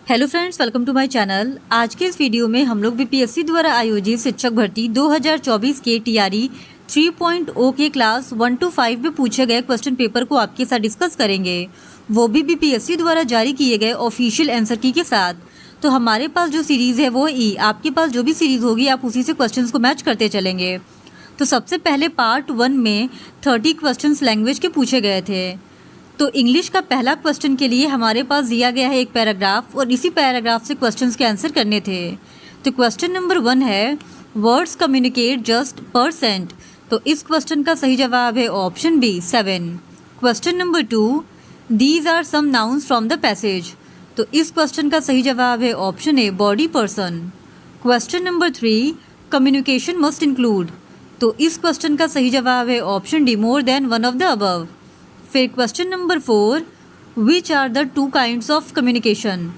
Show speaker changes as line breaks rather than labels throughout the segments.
Hello friends, welcome to my channel. आज के इस वीडियो में हम लोग बीपीएससी द्वारा आयोजित शिक्षक भर्ती 2024 के टीआरई 3.0 के क्लास 1 to 5 में पूछे गए क्वेश्चन पेपर को आपके साथ डिस्कस करेंगे, वो भी बीपीएससी द्वारा जारी किए गए ऑफिशियल आंसर की के साथ। तो हमारे पास जो सीरीज़ है वो आपके पास जो भी सीरीज़ होगी आप उसी से क्वेश्चन को मैच करते चलेंगे। तो सबसे पहले पार्ट 1 में 30 क्वेश्चन लैंग्वेज के पूछे गए थे। तो इंग्लिश का पहला क्वेश्चन के लिए हमारे पास दिया गया है एक पैराग्राफ और इसी पैराग्राफ से क्वेश्चंस के आंसर करने थे। तो क्वेश्चन नंबर 1 है वर्ड्स कम्युनिकेट जस्ट %। तो इस क्वेश्चन का सही जवाब है option B 7। Question number 2 these are some nouns from the passage. तो इस क्वेश्चन का सही जवाब है option A body person. Question number 3 communication must include. तो इस क्वेश्चन का सही जवाब है option D more than one of the above. फिर question number 4 which are the 2 kinds of communication.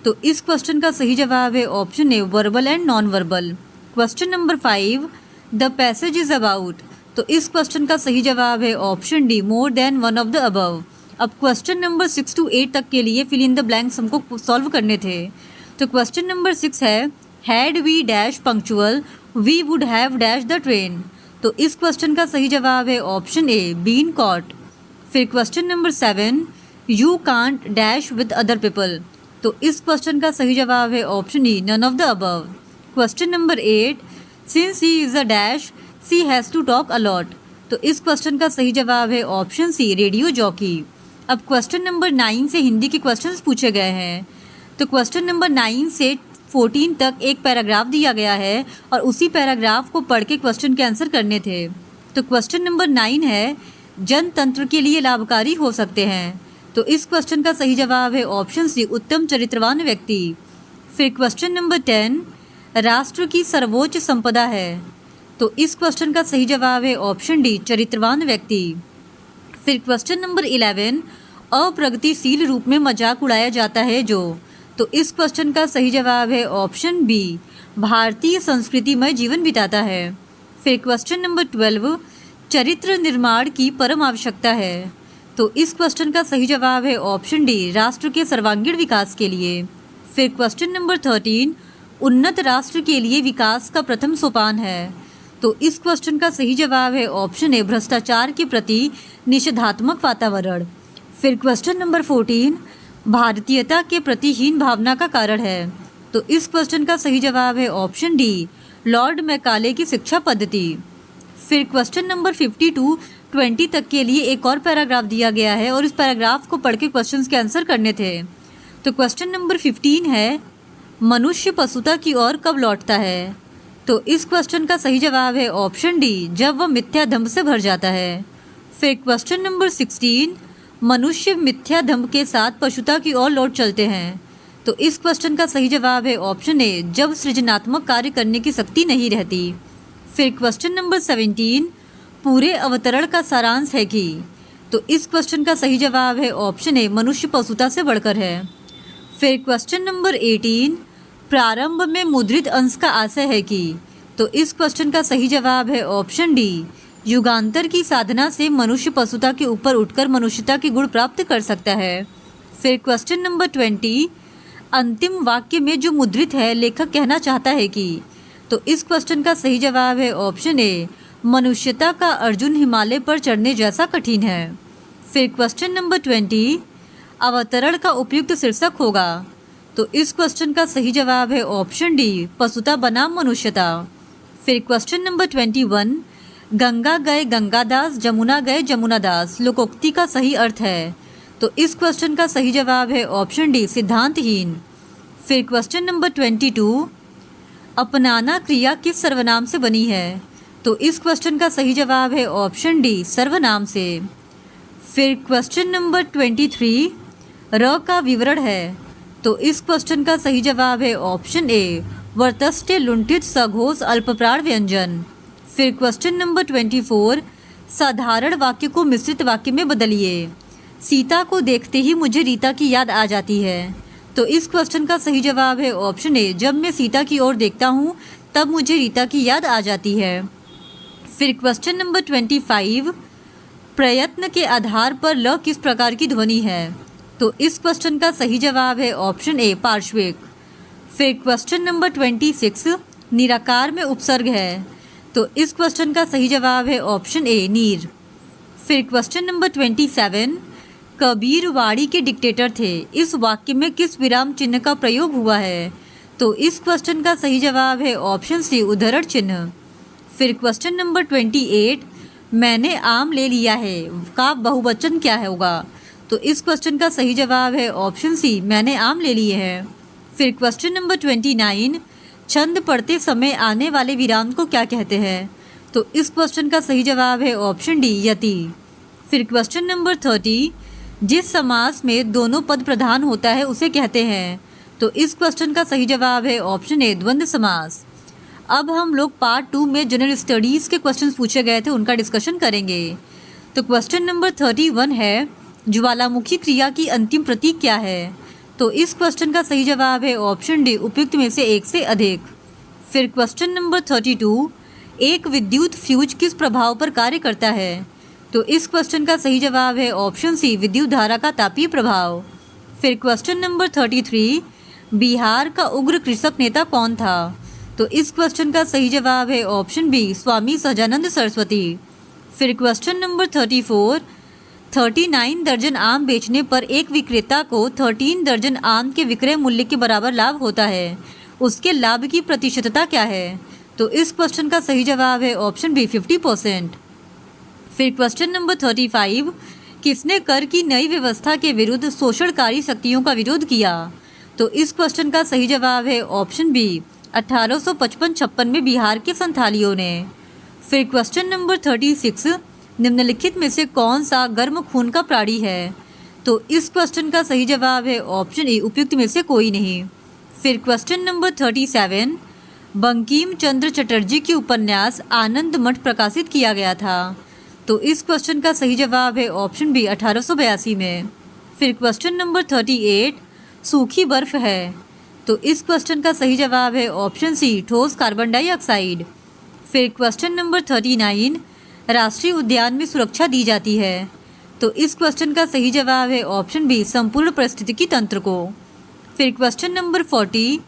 तो इस क्वेश्चन का सही जवाब है option A verbal and non verbal. Question number 5 the passage is about. तो इस क्वेश्चन का सही जवाब है option D more than one of the above. अब क्वेश्चन नंबर 6 to 8 तक के लिए फिल इन द ब्लैंक्स हमको सॉल्व करने थे। तो क्वेश्चन नंबर 6 है had we dash punctual we would have dash the train. तो इस क्वेश्चन का सही जवाब है ऑप्शन ए बीन कॉट। फिर question number 7 you can't dash with other people. तो इस क्वेश्चन का सही जवाब है option E none of the above. Question number 8 since he is a dash she has to talk a lot. तो इस question का सही जवाब है ऑप्शन सी रेडियो जॉकी। अब क्वेश्चन नंबर 9 से हिंदी के क्वेश्चंस पूछे गए हैं। तो क्वेश्चन नंबर 9 से 14 तक एक पैराग्राफ दिया गया है और उसी पैराग्राफ को पढ़ के क्वेश्चन के आंसर करने थे। तो क्वेश्चन नंबर 9 है जनतंत्र के लिए लाभकारी हो सकते हैं। तो इस क्वेश्चन का सही जवाब है ऑप्शन सी उत्तम चरित्रवान व्यक्ति। फिर क्वेश्चन नंबर 10 राष्ट्र की सर्वोच्च संपदा है। तो इस क्वेश्चन का सही जवाब है ऑप्शन डी चरित्रवान व्यक्ति। फिर क्वेश्चन नंबर 11 अप्रगतिशील रूप में मजाक उड़ाया जाता है जो। तो इस क्वेश्चन का सही जवाब है ऑप्शन बी भारतीय संस्कृति में जीवन बिताता है। फिर क्वेश्चन नंबर 12 चरित्र निर्माण की परम आवश्यकता है। तो इस क्वेश्चन का सही जवाब है ऑप्शन डी राष्ट्र के सर्वांगीण विकास के लिए। फिर क्वेश्चन नंबर 13 उन्नत राष्ट्र के लिए विकास का प्रथम सोपान है। तो इस क्वेश्चन का सही जवाब है ऑप्शन ए भ्रष्टाचार के प्रति निषेधात्मक वातावरण। फिर क्वेश्चन नंबर 14 भारतीयता के प्रति हीन भावना का कारण है। तो इस क्वेश्चन का सही जवाब है ऑप्शन डी लॉर्ड मैकाले की शिक्षा पद्धति। फिर क्वेश्चन नंबर 50 to 20 तक के लिए एक और पैराग्राफ दिया गया है और इस पैराग्राफ को पढ़ के क्वेश्चंस के आंसर करने थे। तो क्वेश्चन नंबर 15 है मनुष्य पशुता की ओर कब लौटता है। तो इस क्वेश्चन का सही जवाब है ऑप्शन डी जब वह मिथ्या दम्भ से भर जाता है। फिर क्वेश्चन नंबर 16 मनुष्य मिथ्या दम्भ के साथ पशुता की ओर लौट चलते हैं। तो इस क्वेश्चन का सही जवाब है ऑप्शन ए जब सृजनात्मक कार्य करने की शक्ति नहीं रहती। फिर क्वेश्चन नंबर 17 पूरे अवतरण का सारांश है कि। तो इस क्वेश्चन का सही जवाब है ऑप्शन ए मनुष्य पशुता से बढ़कर है। फिर क्वेश्चन नंबर 18 प्रारंभ में मुद्रित अंश का आशय है कि। तो इस क्वेश्चन का सही जवाब है ऑप्शन डी युगांतर की साधना से मनुष्य पशुता के ऊपर उठकर मनुष्यता के गुण प्राप्त कर सकता है। फिर क्वेश्चन नंबर 20 अंतिम वाक्य में जो मुद्रित है लेखक कहना चाहता है कि। तो इस क्वेश्चन का सही जवाब है ऑप्शन ए मनुष्यता का अर्जुन हिमालय पर चढ़ने जैसा कठिन है। फिर क्वेश्चन नंबर 20 अवतरण का उपयुक्त शीर्षक होगा। तो इस क्वेश्चन का सही जवाब है ऑप्शन डी पशुता बनाम मनुष्यता। फिर क्वेश्चन नंबर 21 गंगा गए गंगादास जमुना गए जमुनादास लोकोक्ति का सही अर्थ है। तो इस क्वेश्चन का सही जवाब है ऑप्शन डी सिद्धांतहीन। फिर क्वेश्चन नंबर 22 अपनाना क्रिया किस सर्वनाम से बनी है। तो इस क्वेश्चन का सही जवाब है ऑप्शन डी सर्वनाम से। फिर क्वेश्चन नंबर 23 र का विवरण है। तो इस क्वेश्चन का सही जवाब है ऑप्शन ए वर्तस्टे लुंठित सघोष अल्पप्राण व्यंजन। फिर क्वेश्चन नंबर 24 साधारण वाक्य को मिश्रित वाक्य में बदलिए। सीता को देखते ही मुझे रीता की याद आ जाती है। तो इस क्वेश्चन का सही जवाब है ऑप्शन ए जब मैं सीता की ओर देखता हूँ तब मुझे रीता की याद आ जाती है। फिर क्वेश्चन नंबर 25 प्रयत्न के आधार पर ल किस प्रकार की ध्वनि है। तो इस क्वेश्चन का सही जवाब है ऑप्शन ए पार्श्विक। फिर क्वेश्चन नंबर 26 निराकार में उपसर्ग है, तो इस क्वेश्चन का सही जवाब है ऑप्शन ए नीर। फिर क्वेश्चन नंबर 27 कबीर वाड़ी के डिक्टेटर थे, इस वाक्य में किस विराम चिन्ह का प्रयोग हुआ है, तो इस क्वेश्चन का सही जवाब है ऑप्शन सी उद्धरण चिन्ह। फिर क्वेश्चन नंबर 28 मैंने आम ले लिया है का बहुवचन क्या होगा, तो इस क्वेश्चन का सही जवाब है ऑप्शन सी मैंने आम ले लिए हैं। फिर क्वेश्चन नंबर 29 छंद पढ़ते समय आने वाले विराम को क्या कहते हैं, तो इस क्वेश्चन का सही जवाब है ऑप्शन डी यति। फिर क्वेश्चन नंबर 30 जिस समास में दोनों पद प्रधान होता है उसे कहते हैं, तो इस क्वेश्चन का सही जवाब है ऑप्शन ए द्वंद्व समास। अब हम लोग पार्ट 2 में जनरल स्टडीज़ के क्वेश्चंस पूछे गए थे उनका डिस्कशन करेंगे। तो क्वेश्चन नंबर 31 है ज्वालामुखी क्रिया की अंतिम प्रतीक क्या है, तो इस क्वेश्चन का सही जवाब है ऑप्शन डी उपयुक्त में से एक से अधिक। फिर क्वेश्चन नंबर 32 एक विद्युत फ्यूज किस प्रभाव पर कार्य करता है, तो इस क्वेश्चन का सही जवाब है ऑप्शन सी विद्युत धारा का तापीय प्रभाव। फिर क्वेश्चन नंबर 33 बिहार का उग्र कृषक नेता कौन था, तो इस क्वेश्चन का सही जवाब है ऑप्शन बी स्वामी सहजानंद सरस्वती। फिर क्वेश्चन नंबर 34 39 दर्जन आम बेचने पर एक विक्रेता को 13 दर्जन आम के विक्रय मूल्य के बराबर लाभ होता है, उसके लाभ की प्रतिशतता क्या है, तो इस क्वेश्चन का सही जवाब है ऑप्शन बी 50%। फिर क्वेश्चन नंबर 35 किसने कर की नई व्यवस्था के विरुद्ध शोषणकारी शक्तियों का विरोध किया, तो इस क्वेश्चन का सही जवाब है ऑप्शन बी 1855-56 में बिहार के संथालियों ने। फिर क्वेश्चन नंबर 36 निम्नलिखित में से कौन सा गर्म खून का प्राणी है, तो इस क्वेश्चन का सही जवाब है ऑप्शन ए उपयुक्त में से कोई नहीं। फिर क्वेश्चन नंबर 37 बंकिम चंद्र चटर्जी की उपन्यास आनंद मठ प्रकाशित किया गया था, तो इस क्वेश्चन का सही जवाब है ऑप्शन बी 1882 में। फिर क्वेश्चन नंबर 38 सूखी बर्फ है, तो इस क्वेश्चन का सही जवाब है ऑप्शन सी ठोस कार्बन डाइऑक्साइड। फिर क्वेश्चन नंबर 39 राष्ट्रीय उद्यान में सुरक्षा दी जाती है, तो इस क्वेश्चन का सही जवाब है ऑप्शन बी संपूर्ण पारिस्थितिकी तंत्र को। फिर क्वेश्चन नंबर 40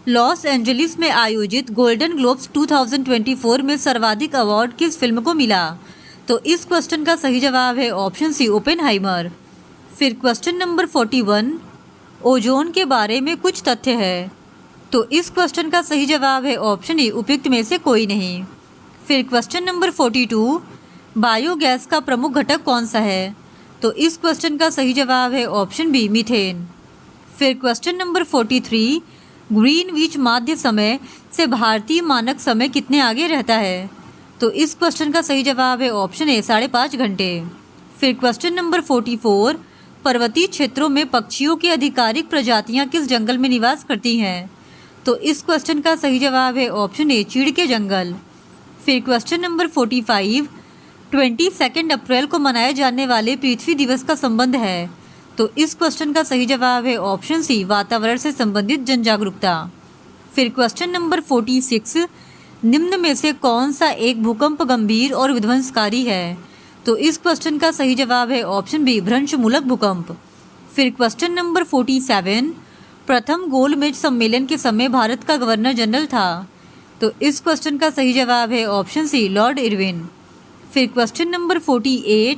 लॉस एंजलिस में आयोजित गोल्डन ग्लोब्स 2024 में सर्वाधिक अवार्ड किस फिल्म को मिला, तो इस क्वेश्चन का सही जवाब है ऑप्शन सी ओपेनहाइमर। फिर क्वेश्चन नंबर 41 ओजोन के बारे में कुछ तथ्य है, तो इस क्वेश्चन का सही जवाब है ऑप्शन ए उपयुक्त में से कोई नहीं। फिर क्वेश्चन नंबर 42 बायोगैस का प्रमुख घटक कौन सा है, तो इस क्वेश्चन का सही जवाब है ऑप्शन बी मीथेन। फिर क्वेश्चन नंबर 43 ग्रीनविच माध्य समय से भारतीय मानक समय कितने आगे रहता है, तो इस क्वेश्चन का सही जवाब है ऑप्शन ए 5.5 घंटे। फिर क्वेश्चन नंबर 44 पर्वतीय क्षेत्रों में पक्षियों की आधिकारिक प्रजातियां किस जंगल में निवास करती हैं, तो इस क्वेश्चन का सही जवाब है ऑप्शन ए चीड़ के जंगल। फिर क्वेश्चन नंबर 45 22 अप्रैल को मनाए जाने वाले पृथ्वी दिवस का संबंध है, तो इस क्वेश्चन का सही जवाब है ऑप्शन सी वातावरण से संबंधित जन जागरूकता। फिर क्वेश्चन नंबर 46 निम्न में से कौन सा एक भूकंप गंभीर और विध्वंसकारी है, तो इस क्वेश्चन का सही जवाब है ऑप्शन बी भ्रंशमूलक भूकंप। फिर क्वेश्चन नंबर 47 प्रथम गोलमेज सम्मेलन के समय भारत का गवर्नर जनरल था, तो इस क्वेश्चन का सही जवाब है ऑप्शन सी लॉर्ड इरविन। फिर क्वेश्चन नंबर 48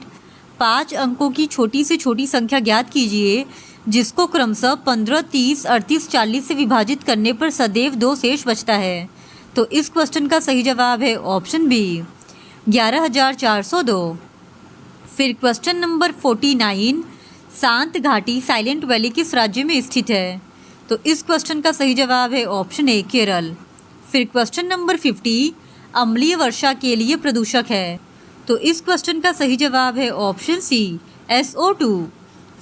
5 अंकों की छोटी से छोटी संख्या ज्ञात कीजिए जिसको क्रमशः 15, 30, 38, 40 से विभाजित करने पर सदैव 2 शेष बचता है, तो इस क्वेश्चन का सही जवाब है ऑप्शन बी 11,402। फिर क्वेश्चन नंबर 49 शांत घाटी साइलेंट वैली किस राज्य में स्थित है, तो इस क्वेश्चन का सही जवाब है ऑप्शन ए केरल। फिर क्वेश्चन नंबर 50 अम्लीय वर्षा के लिए प्रदूषक है, तो इस क्वेश्चन का सही जवाब है ऑप्शन सी SO2।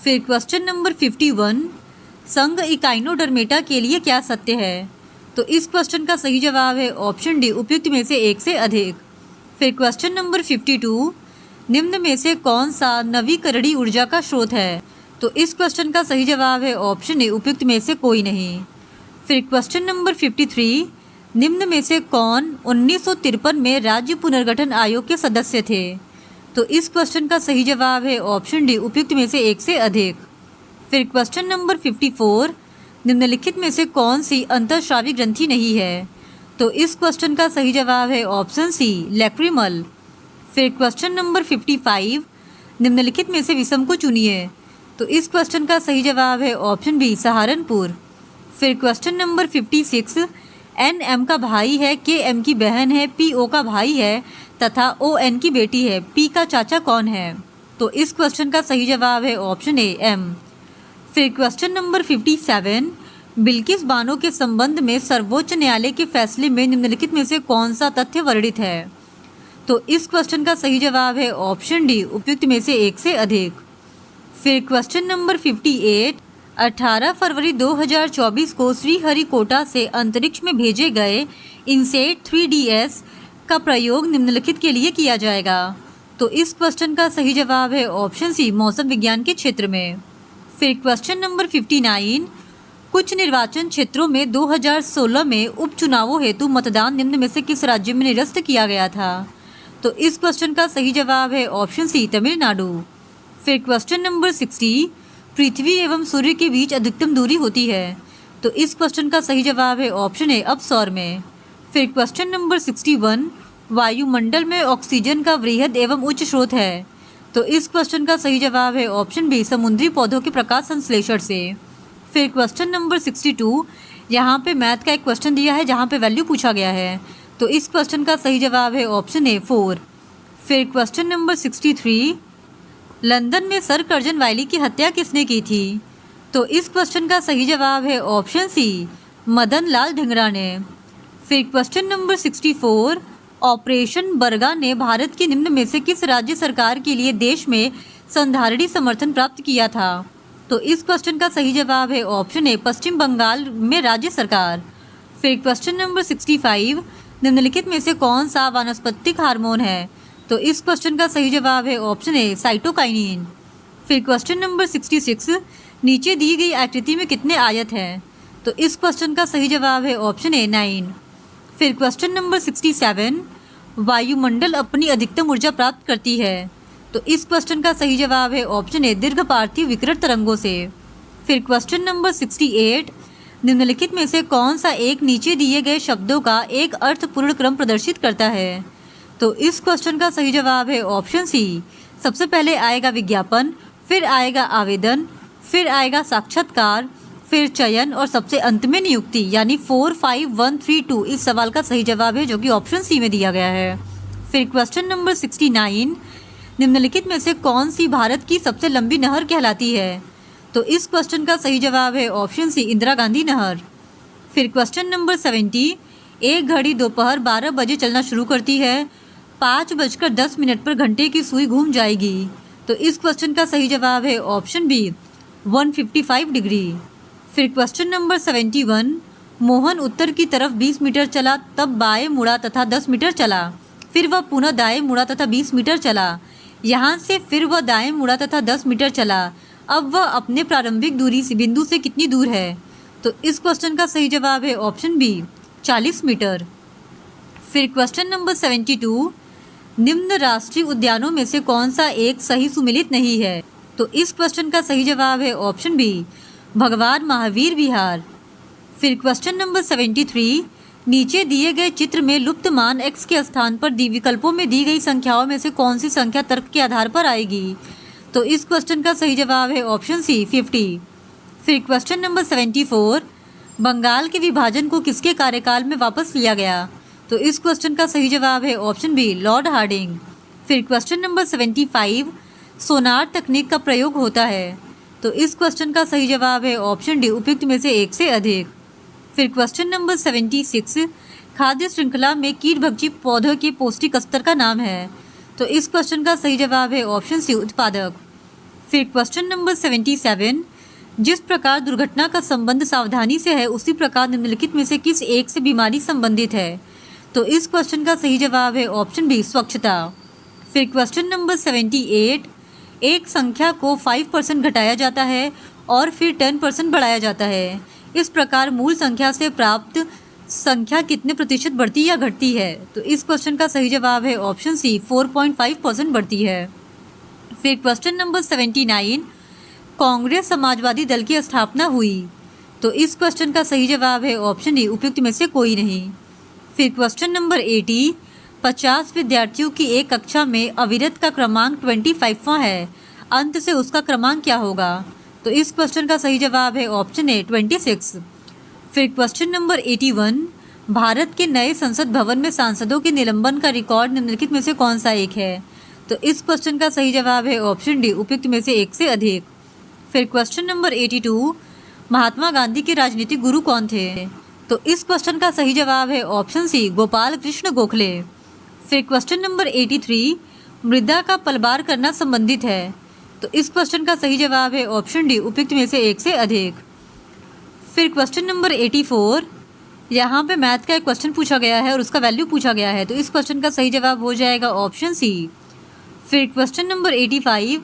फिर क्वेश्चन नंबर 51 संघ इकाइनोडर्मेटा के लिए क्या सत्य है, तो इस क्वेश्चन का सही जवाब है ऑप्शन डी उपयुक्त में से एक से अधिक। फिर क्वेश्चन नंबर 52 निम्न में से कौन सा नवीकरणीय ऊर्जा का स्रोत है, तो इस क्वेश्चन का सही जवाब है ऑप्शन ए उपयुक्त में से कोई नहीं। फिर क्वेश्चन नंबर 53 निम्न में से कौन 1953 में राज्य पुनर्गठन आयोग के सदस्य थे, तो इस क्वेश्चन का सही जवाब है ऑप्शन डी उपयुक्त में से एक से अधिक। फिर क्वेश्चन नंबर 54, निम्नलिखित में से कौन सी अंतःस्रावी ग्रंथि नहीं है? तो इस क्वेश्चन का सही जवाब है ऑप्शन सी, लैक्रिमल। फिर क्वेश्चन नंबर 55, निम्नलिखित में से विषम को चुनिए। तो इस क्वेश्चन का सही जवाब है ऑप्शन बी, सहारनपुर। फिर क्वेश्चन नंबर 56, एन एम का भाई है, के एम की बहन है, पी ओ का भाई है तथा ओ एन की बेटी है, पी का चाचा कौन है? तो इस क्वेश्चन का सही जवाब है ऑप्शन ए, एम। फिर क्वेश्चन नंबर 57, बिल्किस बानो के संबंध में सर्वोच्च न्यायालय के फैसले में निम्नलिखित में से कौन सा तथ्य वर्णित है? तो इस क्वेश्चन का सही जवाब है ऑप्शन डी, उपयुक्त में से एक से अधिक। फिर क्वेश्चन नंबर 58, 18 फरवरी 2024 को श्रीहरिकोटा से अंतरिक्ष में भेजे गए इनसेट 3DS का प्रयोग निम्नलिखित के लिए किया जाएगा। तो इस क्वेश्चन का सही जवाब है ऑप्शन सी, मौसम विज्ञान के क्षेत्र में। फिर क्वेश्चन नंबर 59, कुछ निर्वाचन क्षेत्रों में 2016 में उपचुनावों हेतु मतदान निम्न में से किस राज्य में निरस्त किया गया था? तो इस क्वेश्चन का सही जवाब है ऑप्शन सी, तमिलनाडु। फिर क्वेश्चन नंबर 60, पृथ्वी एवं सूर्य के बीच अधिकतम दूरी होती है। तो इस क्वेश्चन का सही जवाब है ऑप्शन ए, अपसौर में। फिर क्वेश्चन नंबर 61, वायुमंडल में ऑक्सीजन का वृहद एवं उच्च स्रोत है। तो इस क्वेश्चन का सही जवाब है ऑप्शन बी, समुद्री पौधों के प्रकाश संश्लेषण से। फिर क्वेश्चन नंबर 62, यहाँ पे मैथ का एक क्वेश्चन दिया है जहाँ पे वैल्यू पूछा गया है। तो इस क्वेश्चन का सही जवाब है ऑप्शन ए, 4। फिर क्वेश्चन नंबर 63, लंदन में सर कर्जन वायली की हत्या किसने की थी? तो इस क्वेश्चन का सही जवाब है ऑप्शन सी, मदन लाल धिंगरा ने। फिर क्वेश्चन नंबर 64, ऑपरेशन बरगा ने भारत के निम्न में से किस राज्य सरकार के लिए देश में संधारणी समर्थन प्राप्त किया था? तो इस क्वेश्चन का सही जवाब है ऑप्शन ए, पश्चिम बंगाल में राज्य सरकार। फिर क्वेश्चन नंबर 65, निम्नलिखित में से कौन सा वानस्पतिक हार्मोन है? तो इस क्वेश्चन का सही जवाब है ऑप्शन ए, साइटोकाइनिन। फिर क्वेश्चन नंबर 66, नीचे दी गई आकृति में कितने आयत हैं? तो इस क्वेश्चन का सही जवाब है ऑप्शन ए, 9। फिर क्वेश्चन नंबर 67, वायुमंडल अपनी अधिकतम ऊर्जा प्राप्त करती है। तो इस क्वेश्चन का सही जवाब है ऑप्शन ए, दीर्घ पार्थिव विकिरण तरंगों से। फिर क्वेश्चन नंबर 68, निम्नलिखित में से कौन सा एक नीचे दिए गए शब्दों का एक अर्थपूर्ण क्रम प्रदर्शित करता है? तो इस क्वेश्चन का सही जवाब है ऑप्शन सी, सबसे पहले आएगा विज्ञापन, फिर आएगा आवेदन, फिर आएगा साक्षात्कार, फिर चयन और सबसे अंत में नियुक्ति, यानी 4, 5, 1, 3, 2 इस सवाल का सही जवाब है जो कि ऑप्शन सी में दिया गया है। फिर क्वेश्चन नंबर 69, निम्नलिखित में से कौन सी भारत की सबसे लंबी नहर कहलाती है? तो इस क्वेश्चन का सही जवाब है ऑप्शन सी, इंदिरा गांधी नहर। फिर क्वेश्चन नंबर 70, एक घड़ी दोपहर 12 बजे चलना शुरू करती है, 5:10 पर घंटे की सुई घूम जाएगी। तो इस क्वेश्चन का सही जवाब है ऑप्शन बी, 155 डिग्री। फिर क्वेश्चन नंबर 71, मोहन उत्तर की तरफ 20 मीटर चला, तब बाएं मुड़ा तथा 10 मीटर चला, फिर वह पुनः दाएं मुड़ा तथा 20 मीटर चला, यहाँ से फिर वह दाएं मुड़ा तथा 10 मीटर चला, अब वह अपने प्रारंभिक दूरी से बिंदु से कितनी दूर है? तो इस क्वेश्चन का सही जवाब है ऑप्शन बी, 40 मीटर। फिर क्वेश्चन नंबर 72, निम्न राष्ट्रीय उद्यानों में से कौन सा एक सही सुमेलित नहीं है? तो इस क्वेश्चन का सही जवाब है ऑप्शन बी, भगवान महावीर विहार। फिर क्वेश्चन नंबर 73, नीचे दिए गए चित्र में लुप्त मान x के स्थान पर दी विकल्पों में दी गई संख्याओं में से कौन सी संख्या तर्क के आधार पर आएगी? तो इस क्वेश्चन का सही जवाब है ऑप्शन सी, 50। फिर क्वेश्चन नंबर 74, बंगाल के विभाजन को किसके कार्यकाल में वापस लिया गया? तो इस क्वेश्चन का सही जवाब है ऑप्शन बी, लॉर्ड हार्डिंग। फिर क्वेश्चन नंबर 75, सोनार तकनीक का प्रयोग होता है। तो इस क्वेश्चन का सही जवाब है ऑप्शन डी, उपयुक्त में से एक से अधिक। फिर क्वेश्चन नंबर 76, खाद्य श्रृंखला में कीटभक्षी पौधों के पौष्टिक स्तर का नाम है। तो इस क्वेश्चन का सही जवाब है ऑप्शन सी, उत्पादक। फिर क्वेश्चन नंबर 77, जिस प्रकार दुर्घटना का संबंध सावधानी से है उसी प्रकार निम्नलिखित में से किस एक से बीमारी संबंधित है? तो इस क्वेश्चन का सही जवाब है ऑप्शन बी, स्वच्छता। फिर क्वेश्चन नंबर 78, एक संख्या को 5% घटाया जाता है और फिर 10% बढ़ाया जाता है, इस प्रकार मूल संख्या से प्राप्त संख्या कितने प्रतिशत बढ़ती या घटती है? तो इस क्वेश्चन का सही जवाब है ऑप्शन सी, 4.5% बढ़ती है। फिर क्वेश्चन नंबर 79, कांग्रेस समाजवादी दल की स्थापना हुई? तो इस क्वेश्चन का सही जवाब है ऑप्शन डी, उपयुक्त में से कोई नहीं। फिर क्वेश्चन नंबर 80, 50 विद्यार्थियों की एक कक्षा में अविरत का क्रमांक 25वां है, अंत से उसका क्रमांक क्या होगा? तो इस क्वेश्चन का सही जवाब है ऑप्शन ए, 26। फिर क्वेश्चन नंबर 81, भारत के नए संसद भवन में सांसदों के निलंबन का रिकॉर्ड निम्नलिखित में से कौन सा एक है? तो इस क्वेश्चन का सही जवाब है ऑप्शन डी, उपयुक्त में से एक से अधिक। फिर क्वेश्चन नंबर 82, महात्मा गांधी के राजनीतिक गुरु कौन थे? तो इस क्वेश्चन का सही जवाब है ऑप्शन सी, गोपाल कृष्ण गोखले। फिर क्वेश्चन नंबर 83, मृदा का पलबार करना संबंधित है? तो इस क्वेश्चन का सही जवाब है ऑप्शन डी, उपयुक्त में से एक से अधिक। फिर क्वेश्चन नंबर 84, यहाँ पे मैथ का एक क्वेश्चन पूछा गया है और उसका वैल्यू पूछा गया है, तो इस क्वेश्चन का सही जवाब हो जाएगा ऑप्शन सी। फिर क्वेश्चन नंबर 85,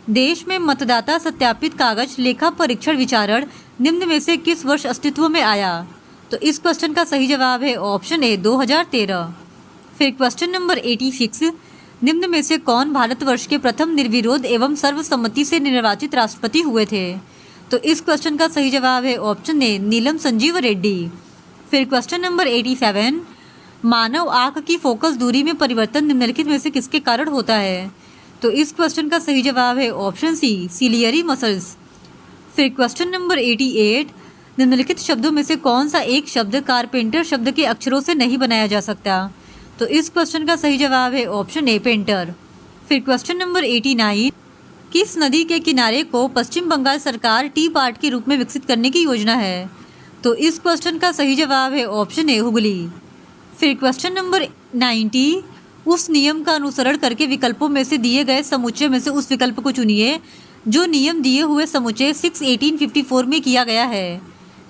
देश में मतदाता सत्यापित कागज लेखा परीक्षण विचारण निम्न में से किस वर्ष अस्तित्व में आया? तो इस क्वेश्चन का सही जवाब है ऑप्शन ए, 2013। फिर क्वेश्चन नंबर 86, निम्न में से कौन भारतवर्ष के प्रथम निर्विरोध एवं सर्वसम्मति से निर्वाचित राष्ट्रपति हुए थे? तो इस क्वेश्चन का सही जवाब है ऑप्शन ए, नीलम संजीव रेड्डी। फिर क्वेश्चन नंबर 87, मानव आँख की फोकस दूरी में परिवर्तन निम्नलिखित में से किसके कारण होता है? तो इस क्वेश्चन का सही जवाब है ऑप्शन सी, सिलियरी मसल्स। फिर क्वेश्चन नंबर 88, निम्नलिखित शब्दों में से कौन सा एक शब्द कारपेंटर शब्द के अक्षरों से नहीं बनाया जा सकता? तो इस क्वेश्चन का सही जवाब है ऑप्शन ए, पेंटर। फिर क्वेश्चन नंबर 89, किस नदी के किनारे को पश्चिम बंगाल सरकार टी पार्ट के रूप में विकसित करने की योजना है? तो इस क्वेश्चन का सही जवाब है ऑप्शन ए, हुगली। फिर क्वेश्चन नंबर 90, उस नियम का अनुसरण करके विकल्पों में से दिए गए समुच्चय में से उस विकल्प को चुनिए जो नियम दिए हुए समुच्चय 6/1854 में किया गया है।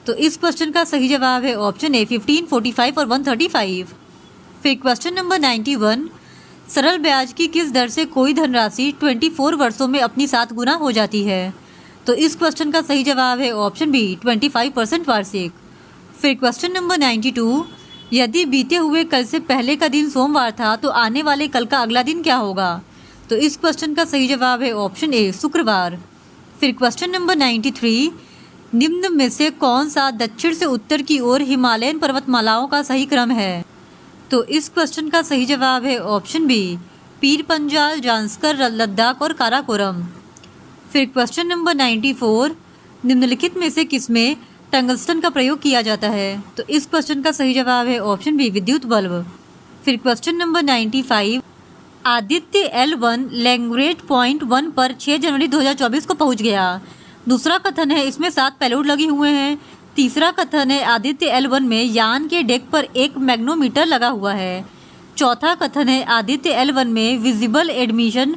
तो इस क्वेश्चन का सही जवाब है ऑप्शन ए, 15, 45 और 135। फिर क्वेश्चन नंबर 91, सरल ब्याज की किस दर से कोई धनराशि 24 वर्षों में अपनी 7 गुना हो जाती है? तो इस क्वेश्चन का सही जवाब है ऑप्शन बी, 25% वार्षिक। फिर क्वेश्चन नंबर 92, यदि बीते हुए कल से पहले का दिन सोमवार था तो आने वाले कल का अगला दिन क्या होगा? तो इस क्वेश्चन का सही जवाब है ऑप्शन ए, शुक्रवार। फिर क्वेश्चन नंबर 93, निम्न में से कौन सा दक्षिण से उत्तर की ओर हिमालयन पर्वतमालाओं का सही क्रम है? तो इस क्वेश्चन का सही जवाब है ऑप्शन बी, पीर पंजाल, जांस्कर, लद्दाख और काराकोरम। फिर क्वेश्चन नंबर 94, निम्नलिखित में से किसमें टंगस्टन का प्रयोग किया जाता है? तो इस क्वेश्चन का सही जवाब है ऑप्शन बी, विद्युत बल्ब। फिर question number 95, Aditya L1 language point 1 पर 6 जनवरी 2024 को पहुंच गया। दूसरा कथन है इसमें 7 पेलोड लगे हुए हैं। तीसरा कथन है आदित्य L1 में यान के डेक पर एक मैग्नोमीटर लगा हुआ है। चौथा कथन है आदित्य L1 में विजिबल एडमिशन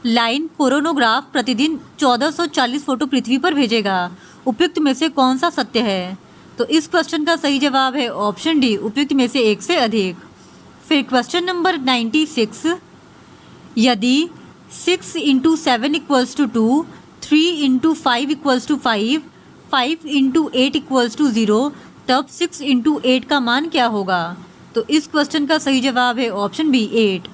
लाइन कोरोनोग्राफ प्रतिदिन 1440 फोटो पृथ्वी पर भेजेगा। उपयुक्त में से कौन सा सत्य है? तो इस क्वेश्चन का सही जवाब है ऑप्शन डी, उपयुक्त में से एक से अधिक। फिर क्वेश्चन नंबर 96, यदि 6 × 7 = 2, 3 × 5 = 5, 5 × 8 = 0, तब 6 × 8 का मान क्या होगा? तो इस क्वेश्चन का सही जवाब है ऑप्शन बी, 8।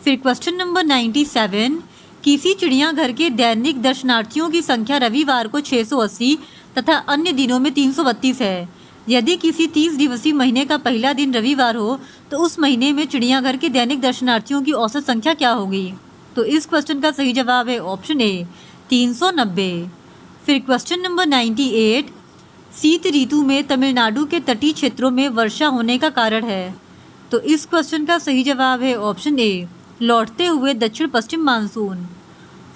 फिर क्वेश्चन नंबर 97, किसी चिड़ियाघर के दैनिक दर्शनार्थियों की संख्या रविवार को 680 तथा अन्य दिनों में 332 है। यदि किसी 30 दिवसीय महीने का पहला दिन रविवार हो तो उस महीने में चिड़ियाघर के दैनिक दर्शनार्थियों की औसत संख्या क्या होगी? तो इस क्वेश्चन का सही जवाब है ऑप्शन ए, 390। फिर क्वेश्चन नंबर 98, शीत ऋतु में तमिलनाडु के तटीय क्षेत्रों में वर्षा होने का कारण है। तो इस क्वेश्चन का सही जवाब है ऑप्शन ए, लौटते हुए दक्षिण पश्चिम मानसून।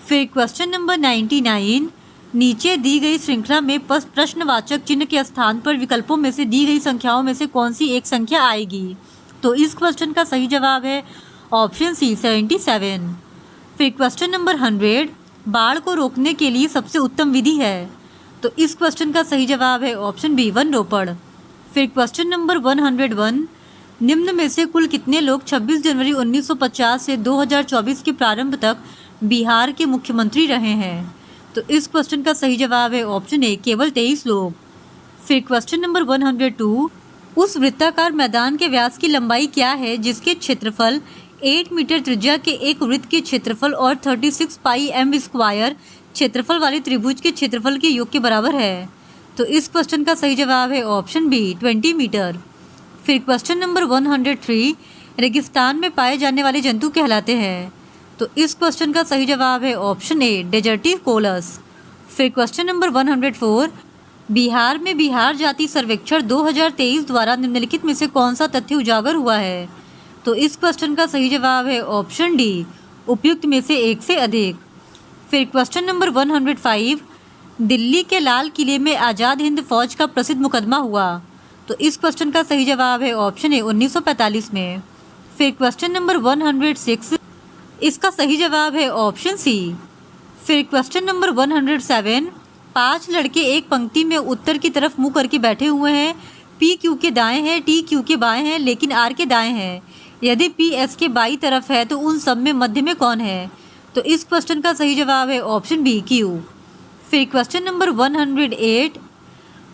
फिर क्वेश्चन नंबर 99, नीचे दी गई श्रृंखला में प्रश्नवाचक चिन्ह के स्थान पर विकल्पों में से दी गई संख्याओं में से कौन सी एक संख्या आएगी? तो इस क्वेश्चन का सही जवाब है ऑप्शन सी, 77। फिर क्वेश्चन नंबर 100, बाढ़ को रोकने के लिए सबसे उत्तम विधि है। तो इस क्वेश्चन का सही जवाब है ऑप्शन बी, वन रोपड़। फिर क्वेश्चन नंबर 101, निम्न में से कुल कितने लोग 26 जनवरी 1950 से 2024 के प्रारंभ तक बिहार के मुख्यमंत्री रहे हैं? तो इस क्वेश्चन का सही जवाब है ऑप्शन ए, केवल 23 लोग। फिर क्वेश्चन नंबर 102, उस वृत्ताकार मैदान के व्यास की लंबाई क्या है जिसके क्षेत्रफल 8 मीटर त्रिज्या के एक वृत्त के क्षेत्रफल और 36 पाई एम स्क्वायर क्षेत्रफल वाले त्रिभुज के क्षेत्रफल के योग के बराबर है। तो इस क्वेश्चन का सही जवाब है ऑप्शन बी 20 मीटर। फिर क्वेश्चन नंबर 103, रेगिस्तान में पाए जाने वाले जंतु कहलाते हैं। तो इस क्वेश्चन का सही जवाब है ऑप्शन ए डेजर्टिकोलस। फिर क्वेश्चन नंबर 104, बिहार में बिहार जाति सर्वेक्षण 2023 द्वारा निम्नलिखित में से कौन सा तथ्य उजागर हुआ है। तो इस क्वेश्चन का सही जवाब है ऑप्शन डी उपयुक्त में से एक से अधिक। फिर क्वेश्चन नंबर 105, दिल्ली के लाल किले में आज़ाद हिंद फौज का प्रसिद्ध मुकदमा हुआ। तो इस क्वेश्चन का सही जवाब है ऑप्शन ए 1945 में। फिर क्वेश्चन नंबर 106, इसका सही जवाब है ऑप्शन सी। फिर क्वेश्चन नंबर 107, 5 लड़के एक पंक्ति में उत्तर की तरफ मुंह करके बैठे हुए हैं। पी क्यू के दाएं हैं, टी क्यू के बाएं हैं, लेकिन आर के दाएं हैं। यदि पी एस के बाई तरफ है तो उन सब में मध्य में कौन है। तो इस क्वेश्चन का सही जवाब है ऑप्शन बी क्यू। फिर क्वेश्चन नंबर 108,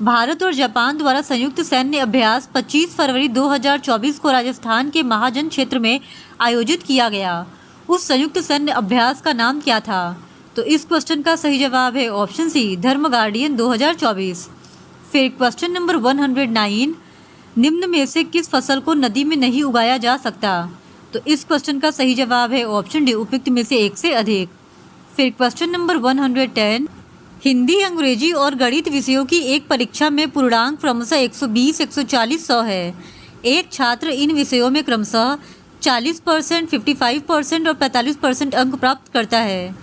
भारत और जापान द्वारा संयुक्त सैन्य अभ्यास 25 फरवरी 2024 को राजस्थान के महाजन क्षेत्र में आयोजित किया गया। उस संयुक्त सैन्य अभ्यास का नाम क्या था। तो इस क्वेश्चन का सही जवाब है ऑप्शन सी धर्म गार्डियन 2024। फिर क्वेश्चन नंबर 109, निम्न में से किस फसल को नदी में नहीं उगाया जा सकता। तो इस क्वेश्चन का सही जवाब है ऑप्शन डी उपयुक्त में से एक से अधिक। फिर क्वेश्चन नंबर 110, हिंदी, अंग्रेजी और गणित विषयों की एक परीक्षा में पूर्णांक क्रमशः 120, 140, 100 है। एक छात्र इन विषयों में क्रमशः 40%, 55% और 45% अंक प्राप्त करता है।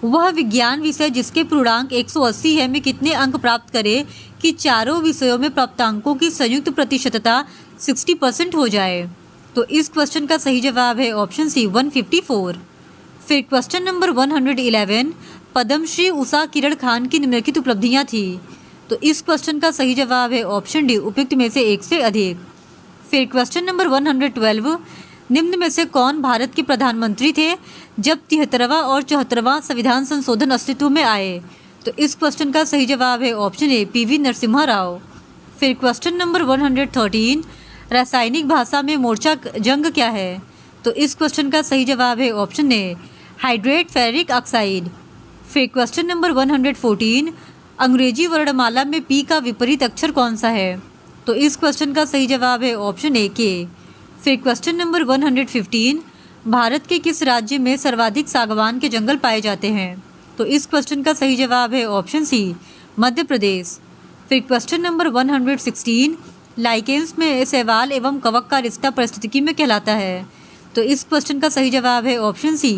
वह विज्ञान विषय जिसके पूर्णांक 180 है में कितने अंक प्राप्त करे कि चारों विषयों में प्राप्तांकों की संयुक्त प्रतिशतता 60% हो जाए। तो इस क्वेश्चन का सही जवाब है ऑप्शन सी 154। फिर क्वेश्चन नंबर 111, पद्मश्री उषा किरण खान की निम्नलिखित उपलब्धियां थी। तो इस क्वेश्चन का सही जवाब है ऑप्शन डी उपयुक्त में से एक से अधिक। फिर क्वेश्चन नंबर 112, निम्न में से कौन भारत के प्रधानमंत्री थे जब 73वां और 74वां संविधान संशोधन अस्तित्व में आए। तो इस क्वेश्चन का सही जवाब है ऑप्शन ए पीवी नरसिम्हा राव। फिर क्वेश्चन नंबर 113, रासायनिक भाषा में मोर्चा जंग क्या है। तो इस क्वेश्चन का सही जवाब है ऑप्शन ए हाइड्रेट फेरिक ऑक्साइड। फिर क्वेश्चन नंबर 114, अंग्रेजी वर्णमाला में पी का विपरीत अक्षर कौन सा है। तो इस क्वेश्चन का सही जवाब है ऑप्शन ए के। फिर क्वेश्चन नंबर 115, भारत के किस राज्य में सर्वाधिक सागवान के जंगल पाए जाते हैं। तो इस क्वेश्चन का सही जवाब है ऑप्शन सी मध्य प्रदेश। फिर क्वेश्चन नंबर 116, लाइकेंस में शैवाल एवं कवक का रिश्ता पारिस्थितिकी में कहलाता है। तो इस क्वेश्चन का सही जवाब है ऑप्शन सी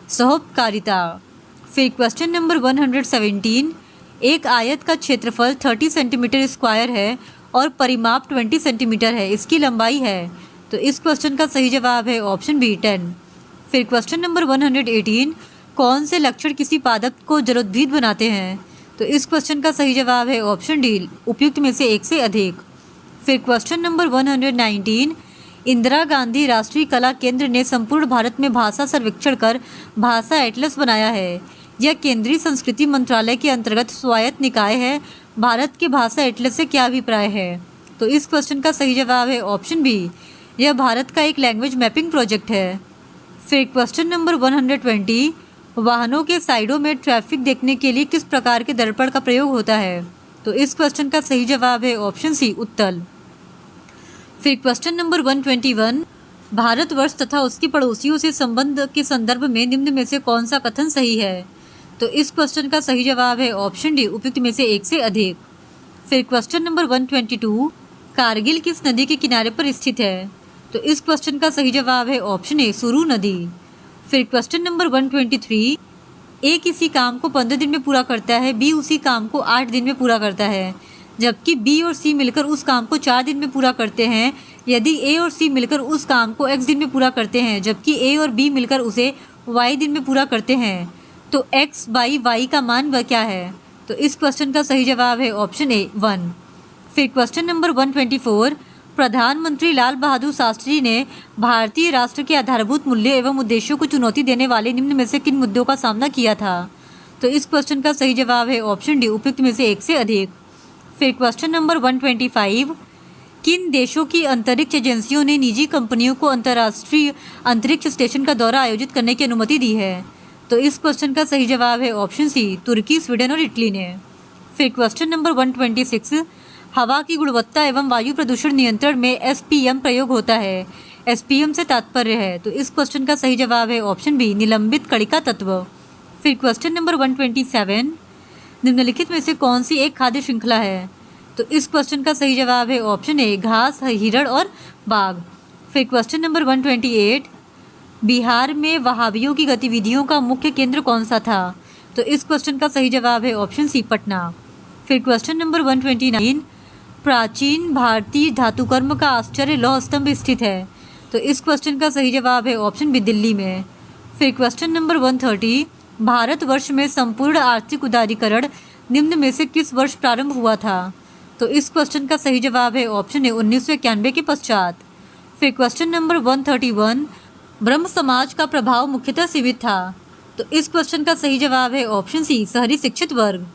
सहोपकारिता। फिर क्वेश्चन नंबर 117, एक आयत का क्षेत्रफल 30 सेंटीमीटर स्क्वायर है और परिमाप 20 सेंटीमीटर है, इसकी लंबाई है। तो इस क्वेश्चन का सही जवाब है ऑप्शन बी 10। फिर क्वेश्चन नंबर 118, कौन से लक्षण किसी पादप को जलोद्भिद बनाते हैं। तो इस क्वेश्चन का सही जवाब है ऑप्शन डी उपयुक्त में से एक से अधिक। फिर क्वेश्चन नंबर 119, इंदिरा गांधी राष्ट्रीय कला केंद्र ने संपूर्ण भारत में भाषा सर्वेक्षण कर भाषा एटलस बनाया है। यह केंद्रीय संस्कृति मंत्रालय के अंतर्गत स्वायत्त निकाय है। भारत के भाषा एटलस से क्या अभिप्राय है। तो इस क्वेश्चन का सही जवाब है ऑप्शन बी, यह भारत का एक लैंग्वेज मैपिंग प्रोजेक्ट है। फिर क्वेश्चन नंबर 120, वाहनों के साइडों में ट्रैफिक देखने के लिए किस प्रकार के दर्पण का प्रयोग होता है। तो इस क्वेश्चन का सही जवाब है ऑप्शन सी उत्तल। फिर क्वेश्चन नंबर 121, भारतवर्ष तथा उसके पड़ोसियों से संबंध के संदर्भ में निम्न में से कौन सा कथन सही है। तो इस क्वेश्चन का सही जवाब है ऑप्शन डी उपयुक्त में से एक से अधिक। फिर क्वेश्चन नंबर 122, कारगिल किस नदी के किनारे पर स्थित है। तो इस क्वेश्चन का सही जवाब है ऑप्शन ए सुरू नदी। फिर क्वेश्चन नंबर 123, ए किसी काम को 15 दिन में पूरा करता है, बी उसी काम को 8 दिन में पूरा करता है, जबकि बी और सी मिलकर उस काम को 4 दिन में पूरा करते हैं। यदि ए और सी मिलकर उस काम को x दिन में पूरा करते हैं, जबकि ए और बी मिलकर उसे y दिन में पूरा करते हैं, तो x बाई y का मान वह क्या है। तो इस क्वेश्चन का सही जवाब है ऑप्शन ए 1। फिर क्वेश्चन नंबर 124, प्रधानमंत्री लाल बहादुर शास्त्री ने भारतीय राष्ट्र के आधारभूत मूल्य एवं उद्देश्यों को चुनौती देने वाले निम्न में से किन मुद्दों का सामना किया था। तो इस क्वेश्चन का सही जवाब है ऑप्शन डी उपयुक्त में से एक से अधिक। फिर क्वेश्चन नंबर 125, किन देशों की अंतरिक्ष एजेंसियों ने निजी कंपनियों को अंतर्राष्ट्रीय अंतरिक्ष स्टेशन का दौरा आयोजित करने की अनुमति दी है? तो इस क्वेश्चन का सही जवाब है ऑप्शन सी, तुर्की, स्वीडन और इटली ने। फिर क्वेश्चन नंबर 126, हवा की गुणवत्ता एवं वायु प्रदूषण नियंत्रण में एसपीएम प्रयोग होता है। एसपीएम से तात्पर्य है, तो इस क्वेश्चन का सही जवाब है ऑप्शन बी, निलंबित कणिका तत्व। फिर क्वेश्चन नंबर 127, निम्नलिखित में से कौन सी एक खाद्य श्रृंखला है? तो इस क्वेश्चन का सही जवाब है ऑप्शन ए, घास, हिरण और बाघ। फिर क्वेश्चन नंबर 128, बिहार में वहाबियों की गतिविधियों का मुख्य केंद्र कौन सा था? तो इस क्वेश्चन का सही जवाब है ऑप्शन सी, पटना। फिर क्वेश्चन नंबर 129, प्राचीन भारतीय धातुकर्म का आश्चर्य लौह स्तंभ स्थित है। तो इस क्वेश्चन का सही जवाब है ऑप्शन बी, दिल्ली में। फिर क्वेश्चन नंबर 130, भारतवर्ष में संपूर्ण आर्थिक उदारीकरण निम्न में से किस वर्ष प्रारंभ हुआ था? तो इस क्वेश्चन का सही जवाब है ऑप्शन ए, 1991 के पश्चात। फिर क्वेश्चन नंबर 131, ब्रह्म समाज का प्रभाव मुख्यतः सीमित था। तो इस क्वेश्चन का सही जवाब है ऑप्शन सी, शहरी शिक्षित वर्ग।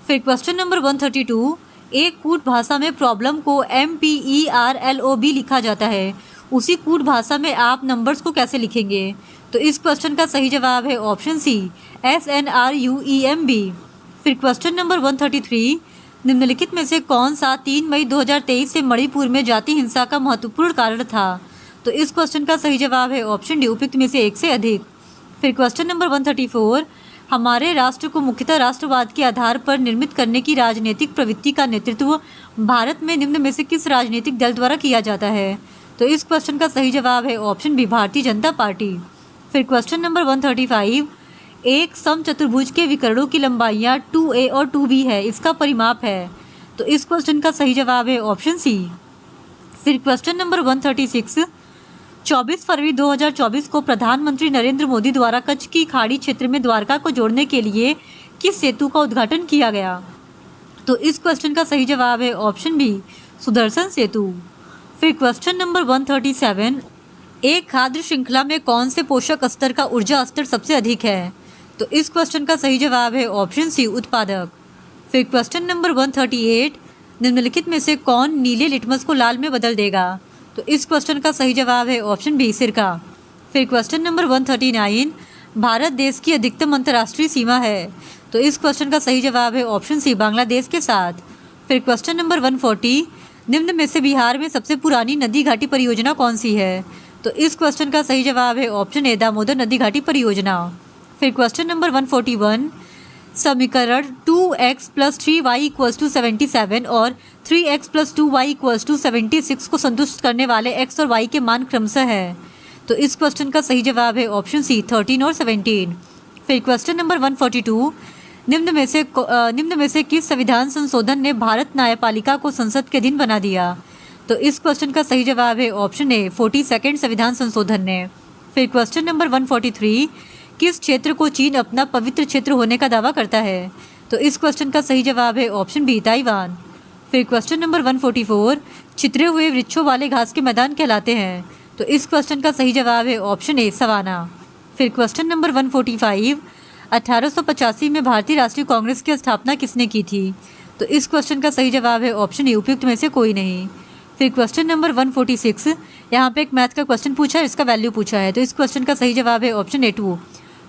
फिर क्वेश्चन नंबर 132, एक कूट भाषा में प्रॉब्लम को MPERLOB लिखा जाता है, उसी कूट भाषा में आप नंबर्स को कैसे लिखेंगे? तो इस क्वेश्चन का सही जवाब है ऑप्शन सी, SNRUEMB। फिर क्वेश्चन नंबर 133, निम्नलिखित में से कौन सा 3 मई 2023 से मणिपुर में जाति हिंसा का महत्वपूर्ण कारण था? तो इस क्वेश्चन का सही जवाब है ऑप्शन डी, उपयुक्त में से एक से अधिक। फिर क्वेश्चन नंबर 134, हमारे राष्ट्र को मुख्यतः राष्ट्रवाद के आधार पर निर्मित करने की राजनीतिक प्रवृत्ति का नेतृत्व भारत में निम्न में से किस राजनीतिक दल द्वारा किया जाता है? तो इस क्वेश्चन का सही जवाब है option B, Bharatiya Janata party. फिर क्वेश्चन नंबर 135, एक समचतुर्भुज के विकर्णों की लंबाइयाँ 2A और 2B है, इसका परिमाप है। तो इस क्वेश्चन का सही जवाब है ऑप्शन सी। फिर क्वेश्चन नंबर 136, 24 फरवरी 2024 को प्रधानमंत्री नरेंद्र मोदी द्वारा कच्छ की खाड़ी क्षेत्र में द्वारका को जोड़ने के लिए किस सेतु का उद्घाटन किया गया? तो इस क्वेश्चन का सही जवाब है ऑप्शन बी, सुदर्शन सेतु। फिर क्वेश्चन नंबर 137, एक खाद्य श्रृंखला में कौन से पोषक स्तर का ऊर्जा स्तर सबसे अधिक है? तो इस क्वेश्चन का सही जवाब है ऑप्शन सी, उत्पादक। फिर क्वेश्चन नंबर 138, निम्नलिखित में से कौन नीले लिटमस को लाल में बदल देगा? तो इस क्वेश्चन का सही जवाब है ऑप्शन बी, सिरका। फिर क्वेश्चन नंबर 139, भारत देश की अधिकतम अंतर्राष्ट्रीय सीमा है। तो इस क्वेश्चन का सही जवाब है ऑप्शन सी, बांग्लादेश के साथ। फिर क्वेश्चन नंबर 140, निम्न में से बिहार में सबसे पुरानी नदी घाटी परियोजना कौन सी है? तो इस क्वेश्चन का सही जवाब है ऑप्शन ए, दामोदर नदी घाटी परियोजना। फिर क्वेश्चन नंबर 141, समीकरण 2x + 3y = 77 और 3x + 2y = 76 को संतुष्ट करने वाले x और y के मान क्रमशः है। तो इस क्वेश्चन का सही जवाब है ऑप्शन सी, 13 और 17। फिर क्वेश्चन नंबर 142, निम्न में से किस संविधान संशोधन ने भारत न्यायपालिका को संसद के अधीन बना दिया? तो इस क्वेश्चन का सही जवाब है ऑप्शन ए, 42वां संविधान संशोधन ने। फिर क्वेश्चन नंबर 143, किस क्षेत्र को चीन अपना पवित्र क्षेत्र होने का दावा करता है? तो इस क्वेश्चन का सही जवाब है ऑप्शन बी, ताइवान। फिर क्वेश्चन नंबर 144, छितरे हुए वृक्षों वाले घास के मैदान कहलाते हैं। तो इस क्वेश्चन का सही जवाब है ऑप्शन ए, सवाना। फिर क्वेश्चन नंबर 145, 1885 में भारतीय राष्ट्रीय कांग्रेस की स्थापना किसने की थी? तो इस क्वेश्चन का सही जवाब है ऑप्शन ए, उपयुक्त में से कोई नहीं। फिर क्वेश्चन नंबर 146, यहाँ पे एक मैथ का क्वेश्चन पूछा है, इसका वैल्यू पूछा है। तो इस क्वेश्चन का सही जवाब है ऑप्शन ए, 2।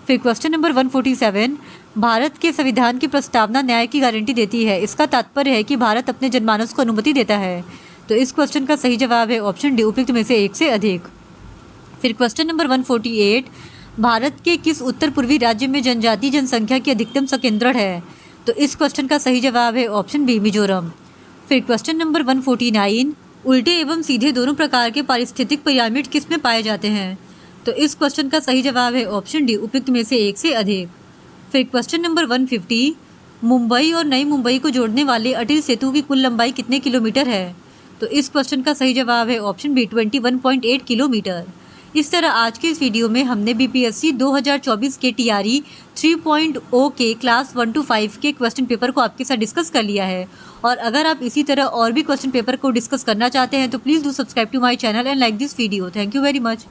फिर क्वेश्चन नंबर 147, भारत के संविधान की प्रस्तावना न्याय की गारंटी देती है, इसका तात्पर्य है कि भारत अपने जनमानस को अनुमति देता है। तो इस क्वेश्चन का सही जवाब है ऑप्शन डी, उपयुक्त में से एक से अधिक। फिर क्वेश्चन नंबर 148, भारत के किस उत्तर पूर्वी राज्य में जनजातीय जनसंख्या की अधिकतम संकेंद्रण है? तो इस क्वेश्चन का सही जवाब है ऑप्शन बी, मिजोरम। फिर क्वेश्चन नंबर 149, उल्टे एवं सीधे दोनों प्रकार के पारिस्थितिक पिरामिड किस में पाए जाते हैं? तो इस क्वेश्चन का सही जवाब है ऑप्शन डी, उपयुक्त में से एक से अधिक। फिर क्वेश्चन नंबर 150, मुंबई और नई मुंबई को जोड़ने वाले अटल सेतु की कुल लंबाई कितने किलोमीटर है? तो इस क्वेश्चन का सही जवाब है ऑप्शन बी, 21.8 किलोमीटर। इस तरह आज के इस वीडियो में हमने बीपीएससी 2024 के टीआरई 3.0 के क्लास 1 to 5 के क्वेश्चन पेपर को आपके साथ डिस्कस कर लिया है। और अगर आप इसी तरह और भी क्वेश्चन पेपर को डिस्कस करना चाहते हैं तो please do subscribe to my channel and like this video. Thank you very much.